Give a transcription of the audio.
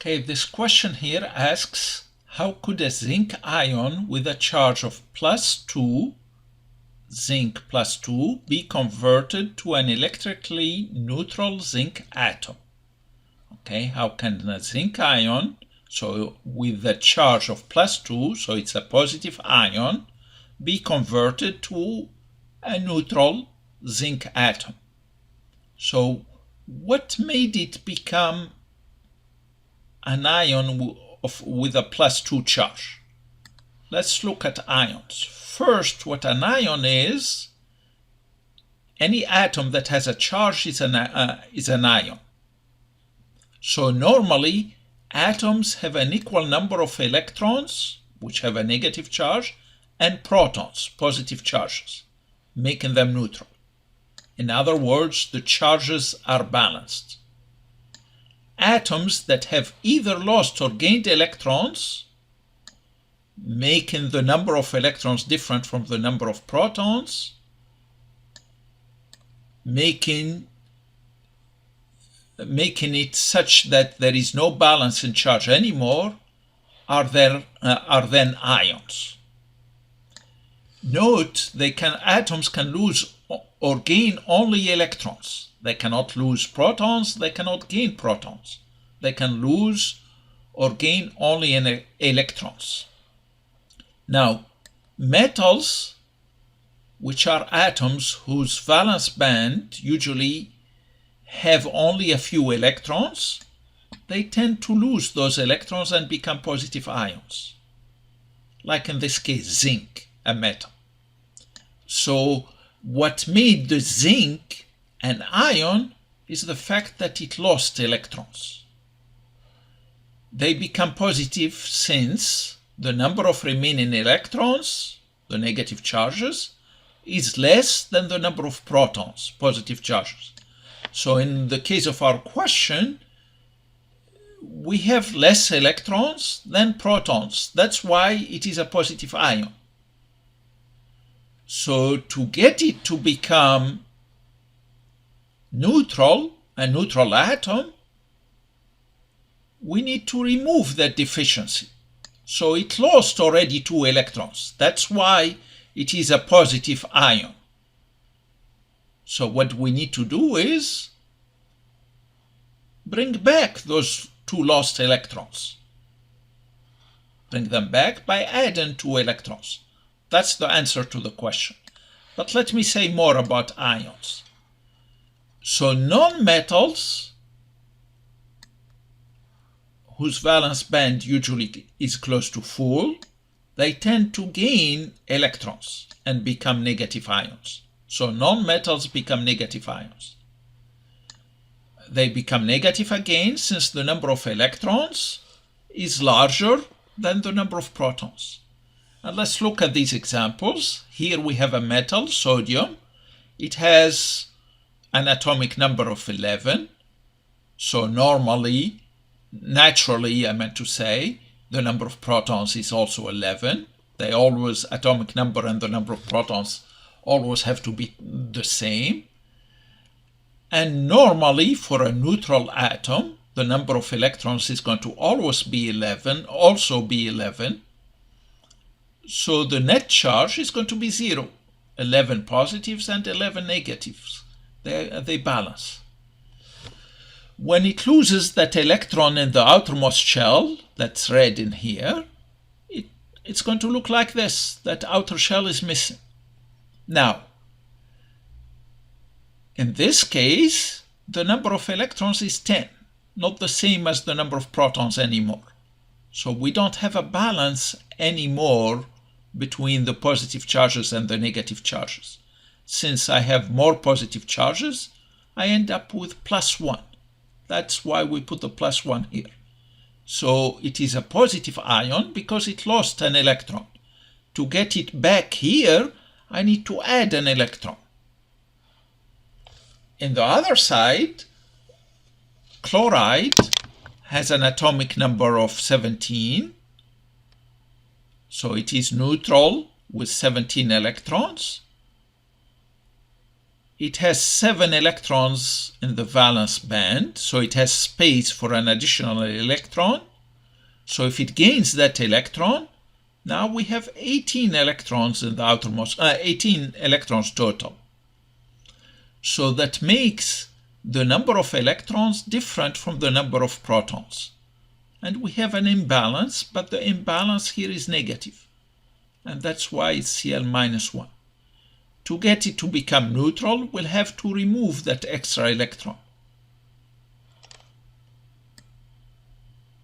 Okay, this question here asks, how could a zinc ion with a charge of +2, zinc +2, be converted to an electrically neutral zinc atom? Okay, how can a zinc ion, so with a charge of +2, so it's a positive ion, be converted to a neutral zinc atom? So what made it become an ion with a +2 charge? Let's look at ions. First, what an ion is, any atom that has a charge is an ion. So normally, atoms have an equal number of electrons, which have a negative charge, and protons, positive charges, making them neutral. In other words, the charges are balanced. Atoms that have either lost or gained electrons, making the number of electrons different from the number of protons, making it such that there is no balance in charge anymore, are then ions. Note, atoms can lose or gain only electrons. They cannot lose protons, they cannot gain protons. They can lose or gain only electrons. Now, metals, which are atoms whose valence band usually have only a few electrons, they tend to lose those electrons and become positive ions. Like in this case, zinc, a metal. So what made the zinc an ion is the fact that it lost electrons. They become positive since the number of remaining electrons, the negative charges, is less than the number of protons, positive charges. So in the case of our question, we have less electrons than protons. That's why it is a positive ion. So to get it to become neutral, a neutral atom, we need to remove that deficiency. So it lost already 2 electrons. That's why it is a positive ion. So what we need to do is bring back those 2 lost electrons. Bring them back by adding 2 electrons. That's the answer to the question. But let me say more about ions. So nonmetals, whose valence band usually is close to full, they tend to gain electrons and become negative ions. So nonmetals become negative ions. They become negative again since the number of electrons is larger than the number of protons. And let's look at these examples. Here we have a metal, sodium. It has an atomic number of 11. So naturally, I meant to say, the number of protons is also 11. Atomic number and the number of protons always have to be the same. And normally, for a neutral atom, the number of electrons is going to always be 11, also be 11. So the net charge is going to be 0, 11 positives and 11 negatives. They balance. When it loses that electron in the outermost shell, that's red in here, it's going to look like this. That outer shell is missing. Now, in this case, the number of electrons is 10, not the same as the number of protons anymore. So we don't have a balance anymore between the positive charges and the negative charges. Since I have more positive charges, I end up with +1. That's why we put the +1 here. So it is a positive ion because it lost an electron. To get it back here, I need to add an electron. In the other side, chloride has an atomic number of 17. So it is neutral with 17 electrons. it has 7 electrons in the valence band, so it has space for an additional electron. So if it gains that electron, now we have 18 electrons in the outermost, 18 electrons total. So that makes the number of electrons different from the number of protons. And we have an imbalance, but the imbalance here is negative. And that's why it's Cl-1. To get it to become neutral, we'll have to remove that extra electron.